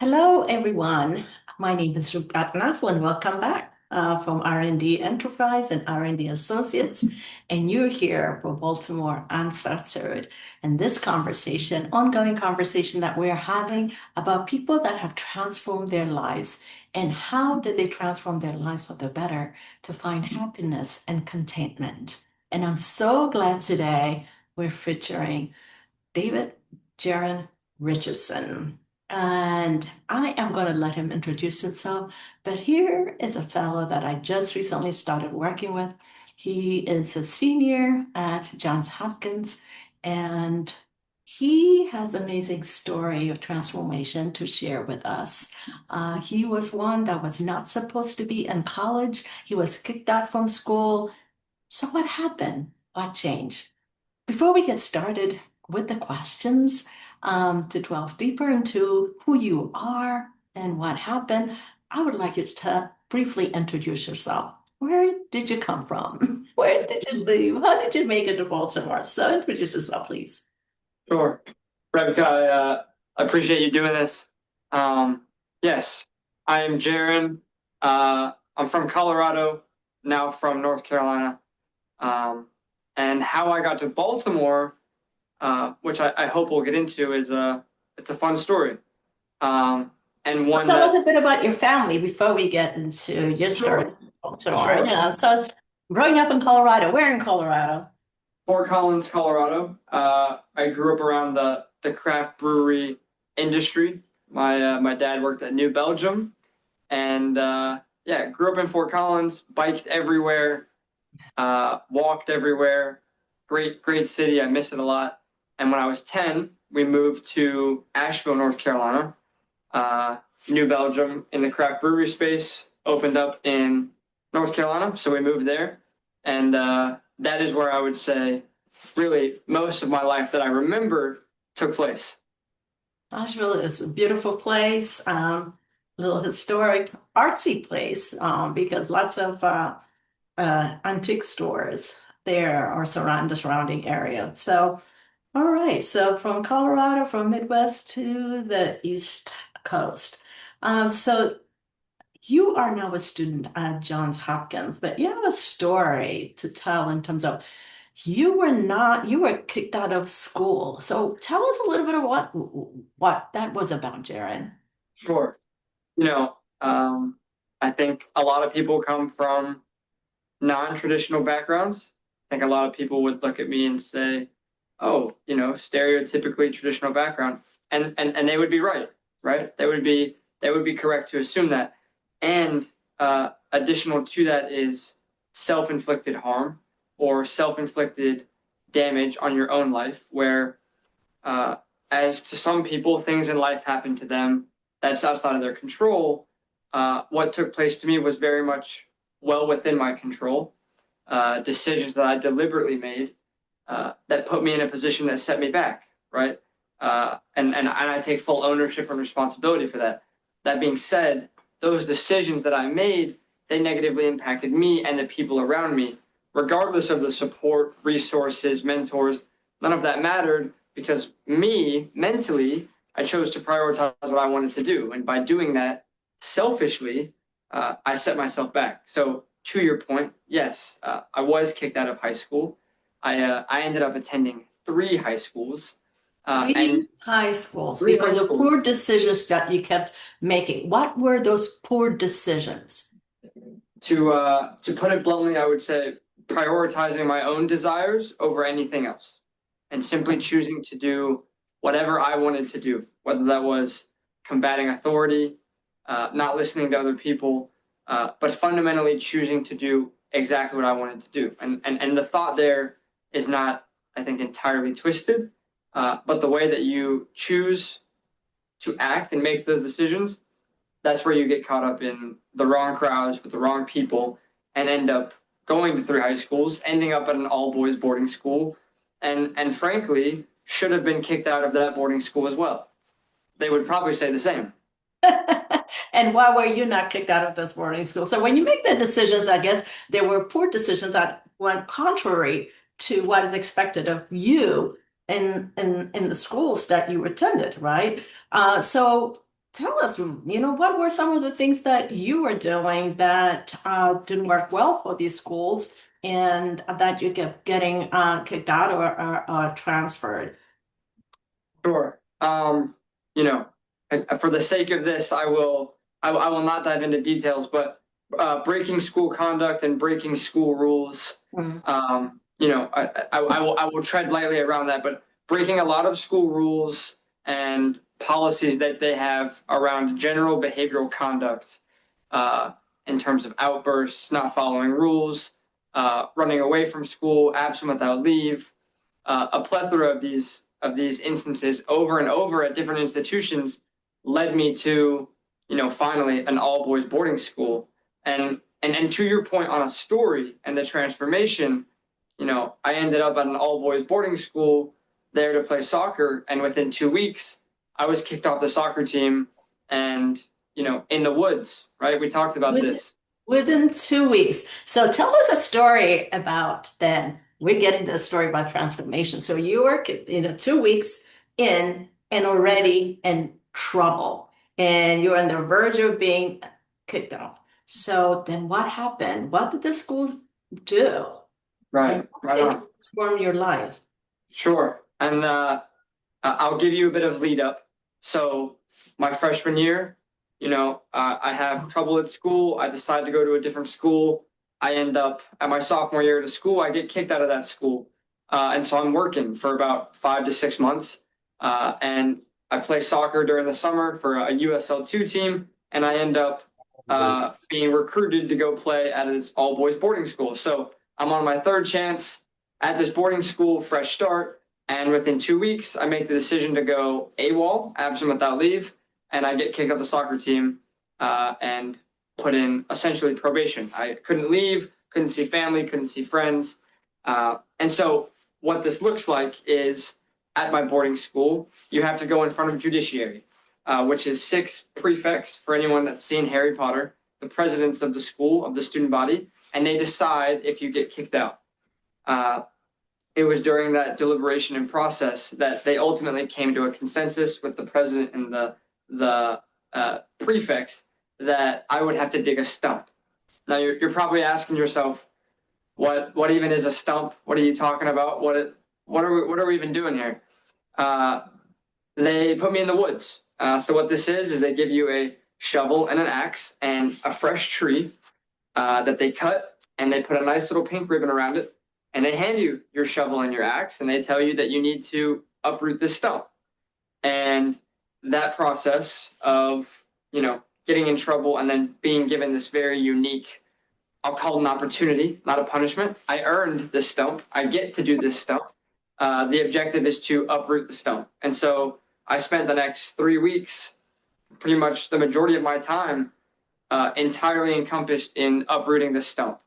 Hello, everyone. My name is Ratnaf, and welcome back from R&D Enterprise and R&D Associates. And you're here for Baltimore Unfiltered. And this conversation, ongoing conversation that we're having about people that have transformed their lives and how did they transform their lives for the better to find happiness and contentment. And I'm so glad today we're featuring David Jaron Richardson. And I am going to let him introduce himself. But here is a fellow that I just recently started working with. He is a senior at Johns Hopkins, and he has an amazing story of transformation to share with us. He was one that was not supposed to be in college. He was kicked out from school. So what happened? What changed? Before we get started with the questions, to delve deeper into who you are and what happened, I would like you to briefly introduce yourself. Where did you come from? Where did you live? How did you make it to Baltimore? So introduce yourself, please. Sure. Rebecca, I appreciate you doing this. Yes, I am Jaron. I'm from Colorado, now from North Carolina. Um, and how I got to Baltimore, which I hope we'll get into, it's a fun story. And one Tell us that a bit about your family before we get into your story. Sure, Baltimore. sure. Yeah. So growing up in Colorado, where in Colorado? Fort Collins, Colorado. I grew up around the craft brewery industry. My dad worked at New Belgium, and yeah, grew up in Fort Collins. Biked everywhere, walked everywhere. Great city. I miss it a lot. And when I was 10, we moved to Asheville, North Carolina. Uh, New Belgium in the craft brewery space opened up in North Carolina, so we moved there, and that is where I would say really most of my life that I remember took place. Nashville is a beautiful place, little historic, artsy place, because lots of antique stores there are surround the surrounding area. So, all right. So from Colorado, from Midwest to the East Coast. So you are now a student at Johns Hopkins, but you have a story to tell in terms of you were kicked out of school. So tell us a little bit of what that was about, Jaron. Sure, you know, I think a lot of people come from non-traditional backgrounds. I think a lot of people would look at me and say, "Oh, stereotypically traditional background," and they would be right, right? They would be correct to assume that. And additional to that is self-inflicted harm or self-inflicted damage on your own life, where uh, as to some people, things in life happen to them that's outside of their control. What took place to me was very much well within my control. Decisions that I deliberately made that put me in a position that set me back, right? And I take full ownership and responsibility for that. That being said, those decisions that I made, they negatively impacted me and the people around me, regardless of the support, resources, mentors. None of that mattered because me, mentally, I chose to prioritize what I wanted to do. And by doing that selfishly, I set myself back. So, to your point, yes, I was kicked out of high school. I ended up attending three high schools, and Three high schools three high because of schools poor decisions that you kept making. What were those poor decisions? to put it bluntly, I would say prioritizing my own desires over anything else, and simply choosing to do whatever I wanted to do, whether that was combating authority, not listening to other people, but fundamentally choosing to do exactly what I wanted to do. And the thought there is not, I think, entirely twisted, but the way that you choose to act and make those decisions, that's where you get caught up in the wrong crowds with the wrong people and end up going to three high schools, ending up at an all boys boarding school, and frankly, should have been kicked out of that boarding school as well. They would probably say the same. And why were you not kicked out of this boarding school? So when you make the decisions, I guess there were poor decisions that went contrary to what is expected of you in the schools that you attended, right? So tell us, what were some of the things that you were doing that didn't work well for these schools and that you kept getting kicked out or transferred? Sure. You know, for the sake of this, I will not dive into details, but breaking school conduct and breaking school rules, Mm. I will tread lightly around that, but breaking a lot of school rules and policies that they have around general behavioral conduct, uh, in terms of outbursts, not following rules, running away from school, absent without leave, a plethora of these instances over and over at different institutions led me to, finally an all boys boarding school. And to your point on a story and the transformation, I ended up at an all boys boarding school there to play soccer, and within 2 weeks, I was kicked off the soccer team, and in the woods, right? We talked about With, this. within 2 weeks. So tell us a story about then. We're getting the story about transformation. So you were, 2 weeks in and already in trouble, and you're on the verge of being kicked off. So then what happened? What did the schools do? And Right, how right did it on. transform your life? Sure. And I'll give you a bit of lead up. So my freshman year, I have trouble at school. I decide to go to a different school. I end up at my sophomore year at a school. I get kicked out of that school, and so I'm working for about 5 to 6 months. And I play soccer during the summer for a USL2 team, and I end up being recruited to go play at this all boys boarding school. So I'm on my third chance at this boarding school, fresh start. And within 2 weeks, I make the decision to go AWOL, absent without leave, and I get kicked off the soccer team, and put in essentially probation. I couldn't leave, couldn't see family, couldn't see friends. And so what this looks like is at my boarding school, you have to go in front of judiciary, which is six prefects for anyone that's seen Harry Potter, the presidents of the school, of the student body, and they decide if you get kicked out. Uh, it was during that deliberation and process that they ultimately came to a consensus with the president and the prefects that I would have to dig a stump. Now you're probably asking yourself, what even is a stump? What are you talking about? What are we even doing here? Uh, they put me in the woods. So what this is they give you a shovel and an axe and a fresh tree, that they cut, and they put a nice little pink ribbon around it, and they hand you your shovel and your axe, and they tell you that you need to uproot this stump. And that process of, getting in trouble and then being given this very unique, I'll call it an opportunity, not a punishment. I earned this stump. I get to do this stump. The objective is to uproot the stump. And so I spent the next 3 weeks, pretty much the majority of my time, entirely encompassed in uprooting the stump.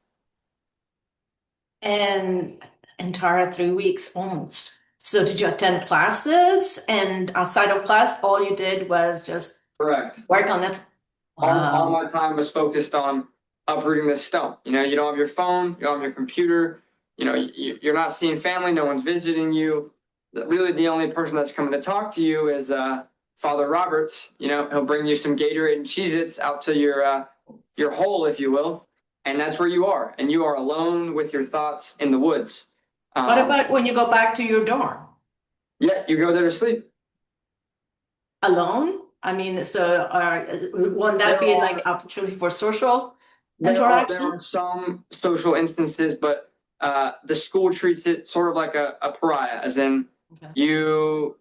And entire 3 weeks almost. So did you attend classes? And outside of class, all you did was just Correct. work on it. All Wow. my time was focused on uprooting this stump. You don't have your phone, you don't have your computer, you're not seeing family, no one's visiting you. Really, the only person that's coming to talk to you is Father Roberts. He'll bring you some Gatorade and Cheez-Its out to your hole, if you will, and that's where you are. And you are alone with your thoughts in the woods. What Um, about when you go back to your dorm? yeah, you go there to sleep. Alone? I mean, so wouldn't that There be are like opportunity for social there interaction? are some social instances, but the school treats it sort of like a pariah, as in Okay. you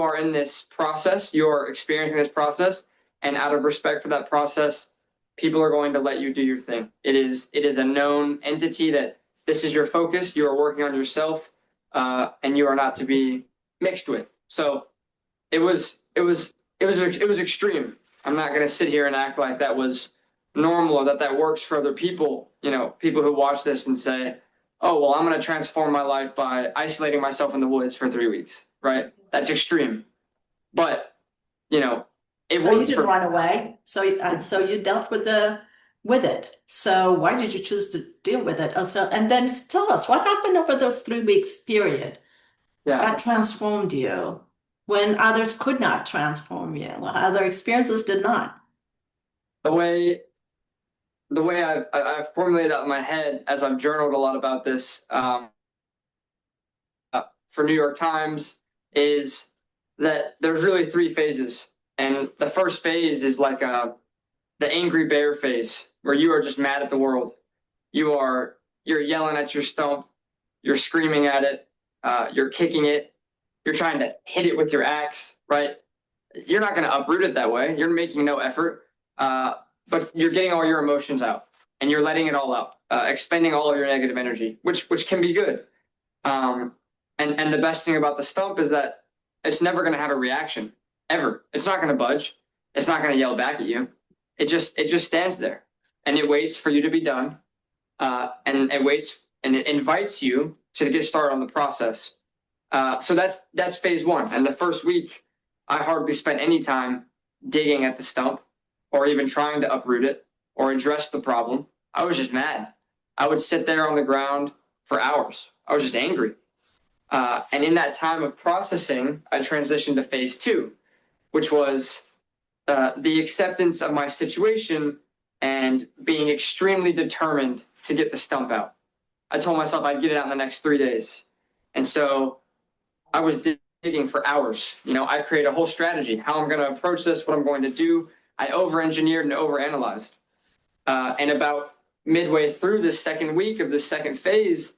are in this process, you are experiencing this process, and out of respect for that process, people are going to let you do your thing. It is a known entity that this is your focus. You are working on yourself, and you are not to be mixed with. So it was extreme. I'm not going to sit here and act like that was normal or that works for other people. People who watch this and say, "Oh, well, I'm going to transform my life by isolating myself in the woods for 3 weeks." Right? That's extreme, but you know, it So you worked didn't for me. run away. So you dealt with it. So why did you choose to deal with it? Also, and then tell us what happened over those 3 weeks period Yeah. that transformed you. when others could not transform you, when other experiences did not? The way I've formulated that in my head as I've journaled a lot about this for New York Times is that there's really three phases, and the first phase is like the angry bear phase, where you are just mad at the world. You're yelling at your stump, you're screaming at it, you're kicking it, you're trying to hit it with your axe, right? You're not going to uproot it that way. You're making no effort, but you're getting all your emotions out and you're letting it all out, expending all of your negative energy, which can be good. Um, and the best thing about the stump is that it's never going to have a reaction ever. It's not going to budge. It's not going to yell back at you. It just stands there and it waits for you to be done. And it waits and it invites you to get started on the process. So that's phase one. And the first week, I hardly spent any time digging at the stump or even trying to uproot it or address the problem. I was just mad. I would sit there on the ground for hours. I was just angry. And in that time of processing, I transitioned to phase two, which was the acceptance of my situation and being extremely determined to get the stump out. I told myself I'd get it out in the next 3 days. And so I was digging for hours. I created a whole strategy, how I'm going to approach this, what I'm going to do. I over-engineered and over-analyzed. And about midway through this second week of this second phase,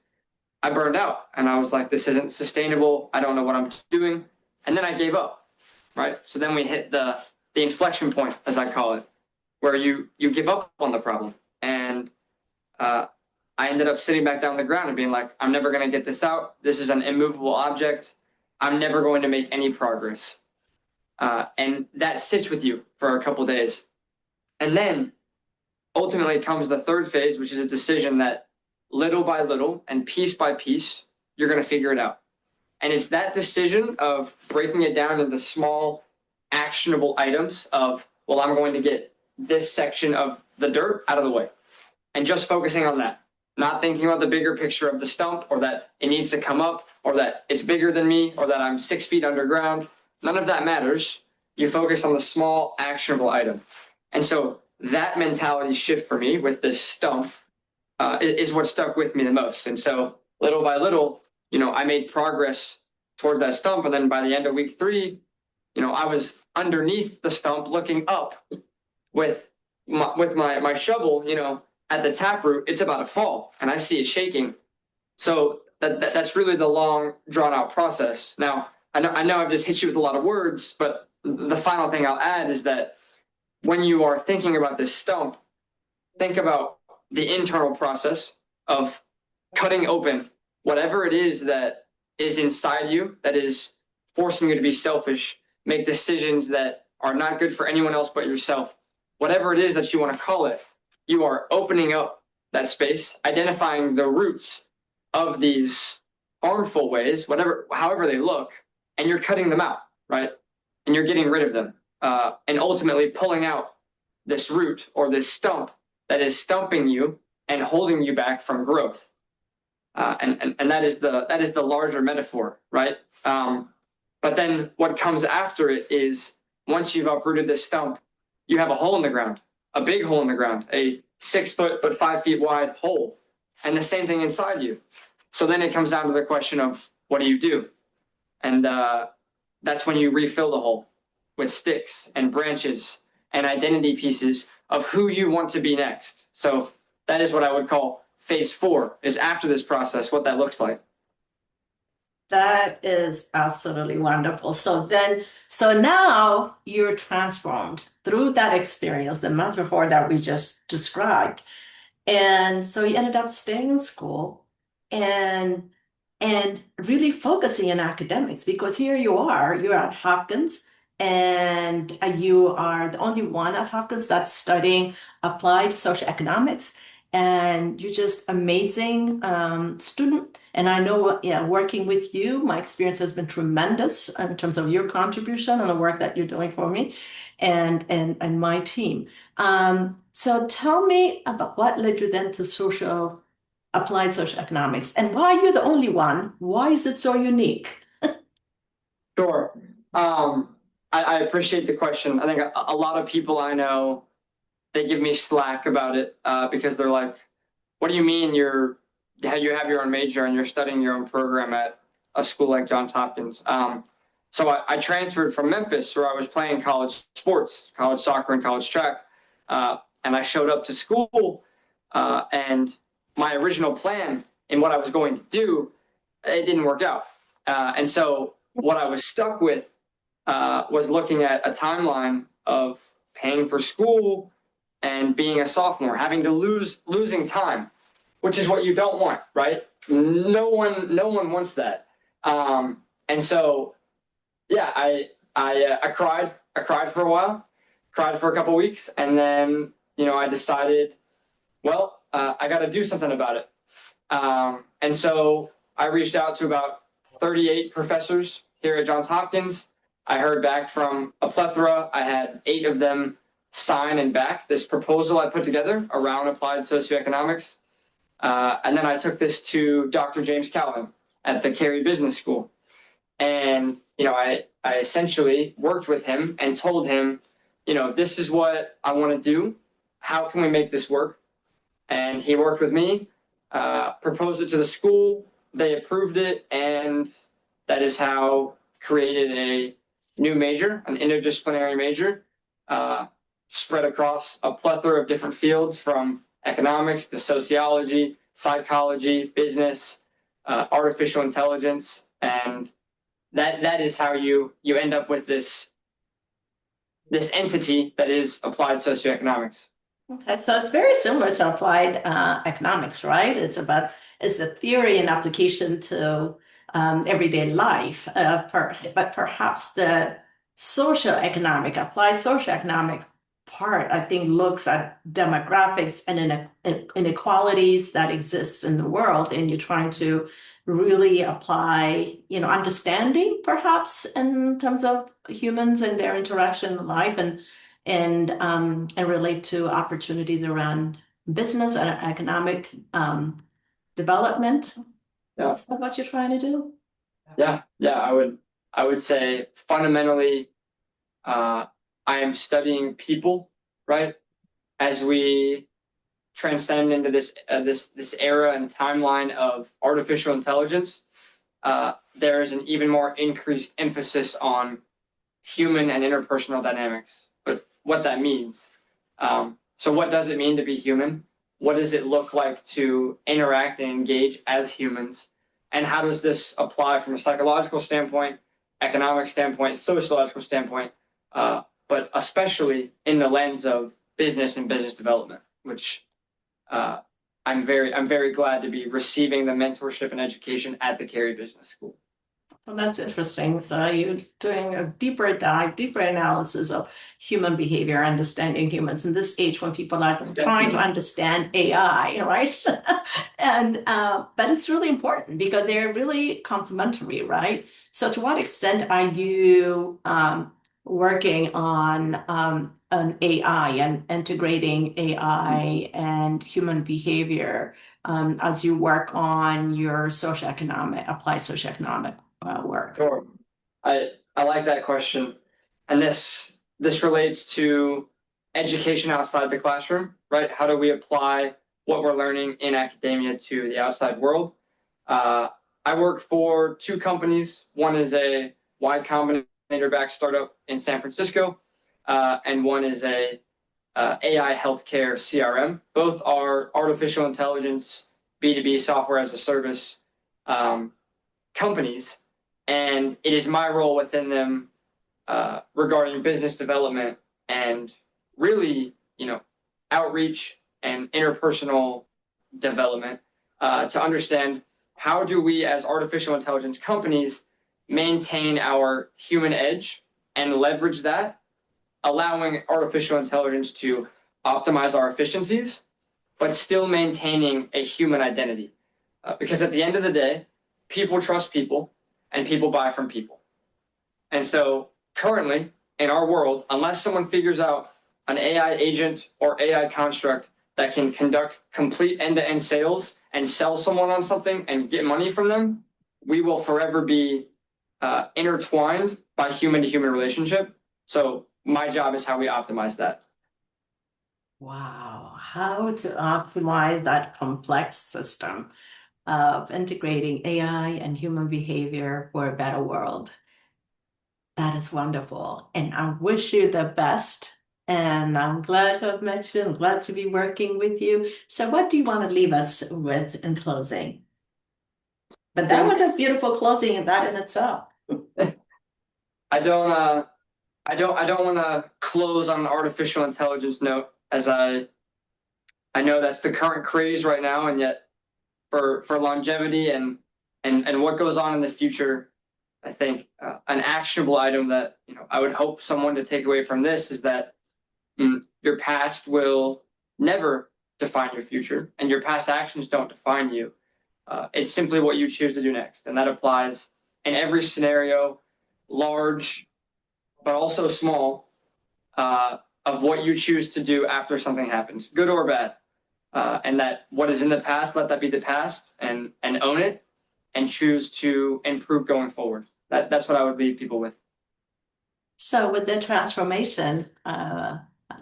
I burned out and I was like, this isn't sustainable. I don't know what I'm doing. And then I gave up, right? So then we hit the inflection point, as I call it, where you give up on the problem. And I ended up sitting back down on the ground and being like, I'm never going to get this out. This is an immovable object. I'm never going to make any progress. And that sits with you for a couple days. And then ultimately comes the third phase, which is a decision that little by little and piece by piece, you're going to figure it out. And it's that decision of breaking it down into small, actionable items of, well, I'm going to get this section of the dirt out of the way and just focusing on that. Not thinking about the bigger picture of the stump or that it needs to come up or that it's bigger than me or that I'm 6 feet underground. None of that matters. You focus on the small actionable item. And so that mentality shift for me with this stump is what stuck with me the most. And so little by little, I made progress towards that stump. And then by the end of week 3, I was underneath the stump looking up with my shovel, at the taproot, it's about to fall and I see it shaking. So that's really the long drawn out process. Now, I know I've just hit you with a lot of words, but the final thing I'll add is that when you are thinking about this stump, think about the internal process of cutting open whatever it is that is inside you that is forcing you to be selfish, make decisions that are not good for anyone else but yourself. Whatever it is that you want to call it, you are opening up that space, identifying the roots of these harmful ways, however they look, and you're cutting them out, right? And you're getting rid of them, and ultimately pulling out this root or this stump that is stumping you and holding you back from growth. And that is the larger metaphor, right? But then what comes after it is once you've uprooted this stump, you have a hole in the ground, a big hole in the ground, a 6 foot but 5 feet wide hole, and the same thing inside you. So then it comes down to the question of what do you do? And that's when you refill the hole with sticks and branches and identity pieces of who you want to be next. So that is what I would call phase 4, is after this process, what that looks like. That is absolutely wonderful. So now you're transformed through that experience, the metaphor that we just described. And so you ended up staying in school and really focusing in academics because here you are, you're at Hopkins, and you are the only one at Hopkins that's studying applied social economics. And you're just amazing student. And I know, yeah, working with you, my experience has been tremendous in terms of your contribution and the work that you're doing for me and my team. So tell me about what led you then to applied social economics and why you're the only one. Why is it so unique? Sure. I appreciate the question. I think a lot of people I know, they give me slack about it because they're like, "What do you mean you have your own major and you're studying your own program at a school like Johns Hopkins?" So I transferred from Memphis, where I was playing college sports, college soccer and college track, and I showed up to school, and my original plan and what I was going to do, it didn't work out, and so what I was stuck with was looking at a timeline of paying for school and being a sophomore, having to losing time, which is what you don't want, right? No one wants that. And so, yeah, I cried for a while, cried for a couple weeks, and then I decided, well, I got to do something about it. And so I reached out to about 38 professors here at Johns Hopkins. I heard back from a plethora. I had 8 of them sign and back this proposal I put together around applied socioeconomics. And then I took this to Dr. James Calvin at the Carey Business School. And, I essentially worked with him and told him, this is what I want to do. How can we make this work? And he worked with me, proposed it to the school. They approved it. And that is how created a new major, an interdisciplinary major, spread across a plethora of different fields from economics to sociology, psychology, business, artificial intelligence, and that is how you end up with this entity that is applied socioeconomics. Okay, so it's very similar to applied economics, right? It's a theory and application to everyday life, but perhaps the applied socioeconomic part, I think, looks at demographics and inequalities that exist in the world, and you're trying to really apply, understanding perhaps in terms of humans and their interaction in life and relate to opportunities around business and economic development. Yeah. Is that what you're trying to do? Yeah, I would say fundamentally, I am studying people, right? As we transcend into this era and timeline of artificial intelligence, there is an even more increased emphasis on human and interpersonal dynamics. But what that means. So what does it mean to be human? What does it look like to interact and engage as humans? And how does this apply from a psychological standpoint, economic standpoint, sociological standpoint, but especially in the lens of business and business development, which I'm very glad to be receiving the mentorship and education at the Carey Business School. Well, that's interesting. So you're doing a deeper dive, deeper analysis of human behavior, understanding humans in this age when people are trying to understand AI, right? And but it's really important because they're really complementary, right? So to what extent are you working on an AI and integrating AI and human behavior as you work on your applied socioeconomic work? Sure. I like that question. And this relates to education outside the classroom, right? How do we apply what we're learning in academia to the outside world? I work for 2 companies. One is a Y Combinator-backed startup in San Francisco, and one is a AI healthcare CRM. Both are artificial intelligence, B2B software as a service companies. And it is my role within them regarding business development and really, outreach and interpersonal development to understand how do we as artificial intelligence companies maintain our human edge and leverage that, allowing artificial intelligence to optimize our efficiencies, but still maintaining a human identity. Because at the end of the day, people trust people, and people buy from people. And so currently in our world, unless someone figures out an AI agent or AI construct that can conduct complete end-to-end sales and sell someone on something and get money from them, we will forever be intertwined by human to human relationship. So my job is how we optimize that. Wow, how to optimize that complex system of integrating AI and human behavior for a better world. That is wonderful. And I wish you the best. And I'm glad to have met you. I'm glad to be working with you. So, what do you want to leave us with in closing? But that Think was a beautiful closing in that in itself. I don't I don't want to close on an artificial intelligence note, as I know that's the current craze right now, and yet for longevity and what goes on in the future, I think an actionable item that I would hope someone to take away from this is that your past will never define your future, and your past actions don't define you. It's simply what you choose to do next, and that applies in every scenario, large but also small, of what you choose to do after something happens, good or bad. And that what is in the past, let that be the past, and own it, and choose to improve going forward. That's what I would leave people with. So, with the transformation,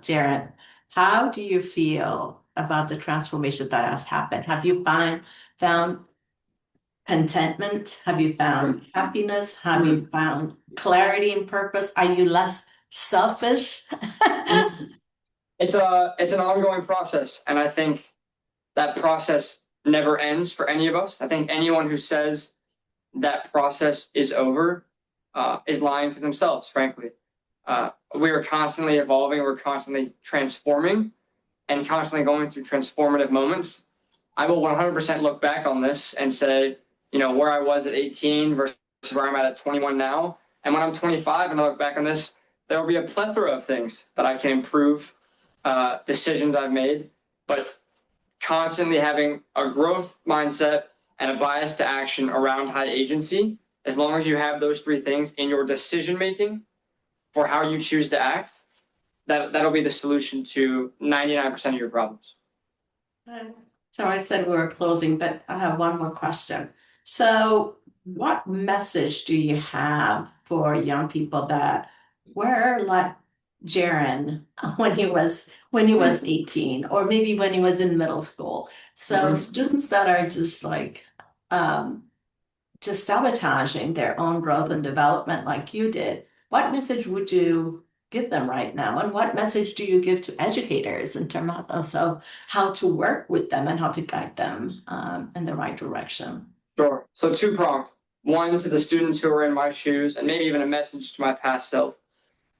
Jared, how do you feel about the transformation that has happened? Have you found contentment? Have you found happiness? Have you found clarity and purpose? Are you less selfish? It's an ongoing process, and I think that process never ends for any of us. I think anyone who says that process is over is lying to themselves, frankly. We are constantly evolving, we're constantly transforming, and constantly going through transformative moments. I will 100% look back on this and say, where I was at 18 versus where I'm at 21 now. And when I'm 25 and I look back on this, there will be a plethora of things that I can improve, decisions I've made, but constantly having a growth mindset and a bias to action around high agency. As long as you have those three things in your decision making for how you choose to act, that'll be the solution to 99% of your problems. So I said we were closing, but I have one more question. So, what message do you have for young people that were like Jaron when he was 18, or maybe when he was in middle school? So students that are just like um, just sabotaging their own growth and development like you did, what message would you give them right now? And what message do you give to educators in terms of also how to work with them and how to guide them in the right direction? Sure. So two-pronged. One, to the students who are in my shoes, and maybe even a message to my past self,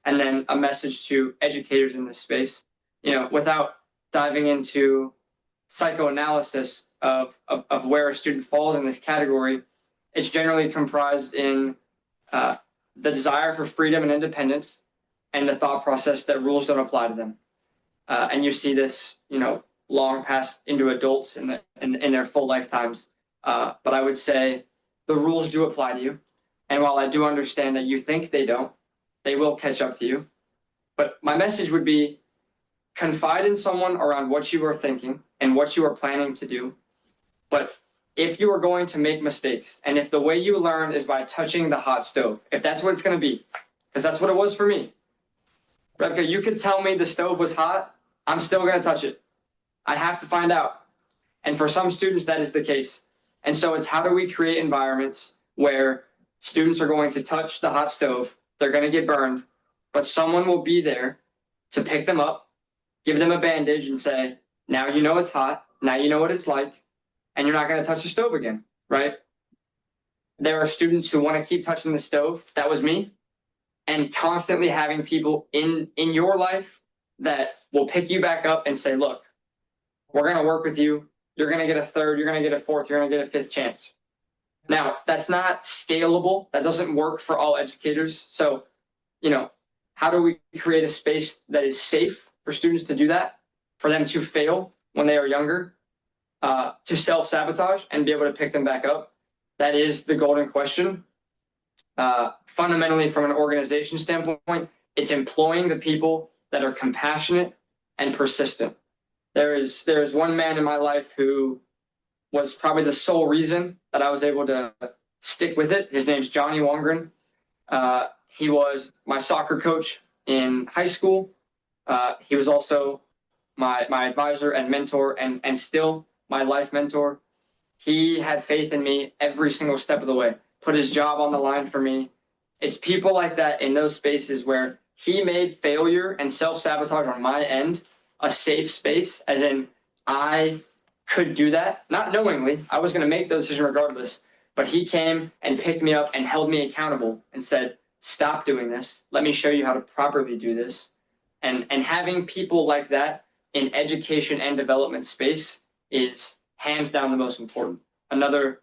and then a message to educators in this space. Without diving into psychoanalysis of where a student falls in this category, it's generally comprised in the desire for freedom and independence, and the thought process that rules don't apply to them. And you see this, long past into adults in their full lifetimes. But I would say the rules do apply to you. And while I do understand that you think they don't, they will catch up to you. But my message would be confide in someone around what you are thinking and what you are planning to do. But if you are going to make mistakes, and if the way you learn is by touching the hot stove, if that's what it's going to be, because that's what it was for me. Rebecca, you could tell me the stove was hot, I'm still going to touch it. I have to find out. And for some students, that is the case. And so it's how do we create environments where students are going to touch the hot stove, they're going to get burned, but someone will be there to pick them up, give them a bandage, and say, now you know it's hot, now you know what it's like, and you're not going to touch the stove again, right? There are students who want to keep touching the stove. That was me. And constantly having people in your life that will pick you back up and say, look, we're going to work with you. You're going to get a third, you're going to get a fourth, you're going to get a fifth chance. Now, that's not scalable. That doesn't work for all educators. So, how do we create a space that is safe for students to do that, for them to fail when they are younger, to self-sabotage and be able to pick them back up? That is the golden question. Fundamentally, from an organization standpoint, it's employing the people that are compassionate and persistent. There is one man in my life who was probably the sole reason that I was able to stick with it. His name's Johnny Wongren. he was my soccer coach in high school. He was also my advisor and mentor, and still my life mentor. He had faith in me every single step of the way, put his job on the line for me. It's people like that in those spaces where he made failure and self-sabotage on my end a safe space, as in I could do that, not knowingly. I was going to make the decision regardless, but he came and picked me up and held me accountable and said, stop doing this. Let me show you how to properly do this. And having people like that in education and development space is hands down the most important. Another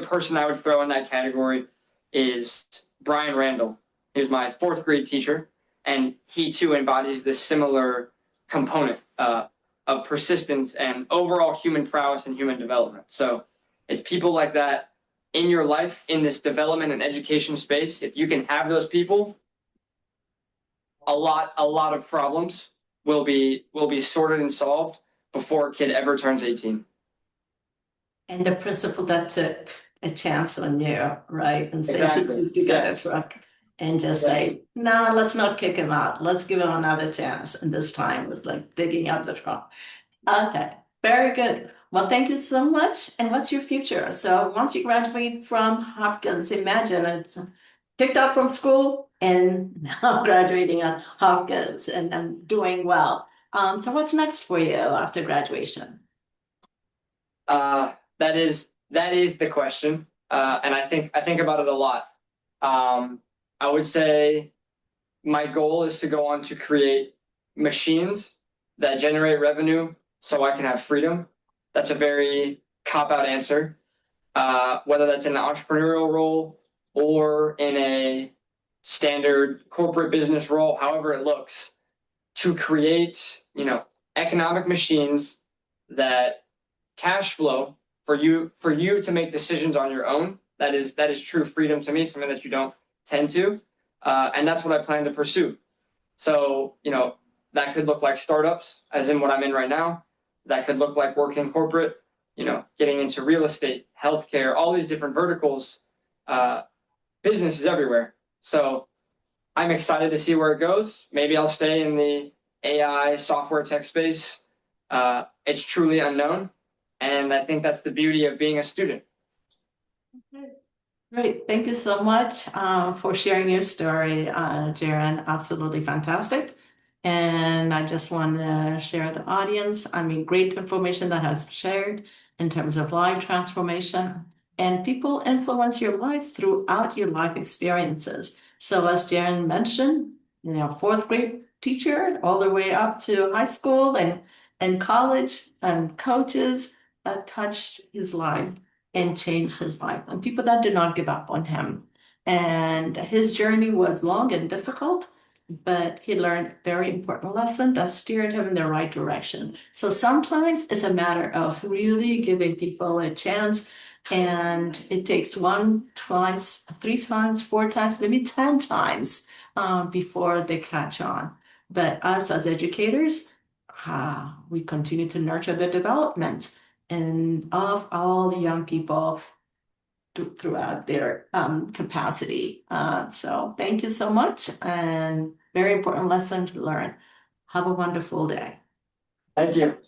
person I would throw in that category is Brian Randall. He was my fourth grade teacher, and he too embodies this similar component of persistence and overall human prowess and human development. So it's people like that in your life, in this development and education space. If you can have those people, a lot of problems will be sorted and solved before a kid ever turns 18. And the principal that took a chance on you, right? And said Exactly. you got a Yes. truck and just Yes. say, no, let's not kick him out. Let's give him another chance. And this time was like digging out the truck. Okay, very good. Well, thank you so much. And what's your future? So once you graduate from Hopkins, imagine it's kicked out from school and now graduating at Hopkins and doing well. So what's next for you after graduation? That is the question, and I think about it a lot. I would say my goal is to go on to create machines that generate revenue so I can have freedom. That's a very cop-out answer. Whether that's in an entrepreneurial role or in a standard corporate business role, however it looks, to create, economic machines that cash flow for you to make decisions on your own. That is true freedom to me, something that you don't tend to, and that's what I plan to pursue. So that could look like startups, as in what I'm in right now. That could look like working corporate, getting into real estate, healthcare, all these different verticals, businesses everywhere. So I'm excited to see where it goes. Maybe I'll stay in the AI software tech space. It's truly unknown. And I think that's the beauty of being a student. Great. Thank you so much for sharing your story, Jaren. Absolutely fantastic. And I just want to share the audience. I mean, great information that has shared in terms of life transformation. And people influence your lives throughout your life experiences. So as Jaren mentioned, fourth grade teacher all the way up to high school and college and coaches that touched his life and changed his life, and people that did not give up on him. And his journey was long and difficult, but he learned a very important lesson that steered him in the right direction. So sometimes it's a matter of really giving people a chance, and it takes one, twice, three times, four times, maybe 10 times before they catch on. But us as educators, we continue to nurture the development and of all the young people throughout their capacity. So thank you so much, and very important lesson to learn. Have a wonderful day. Thank you.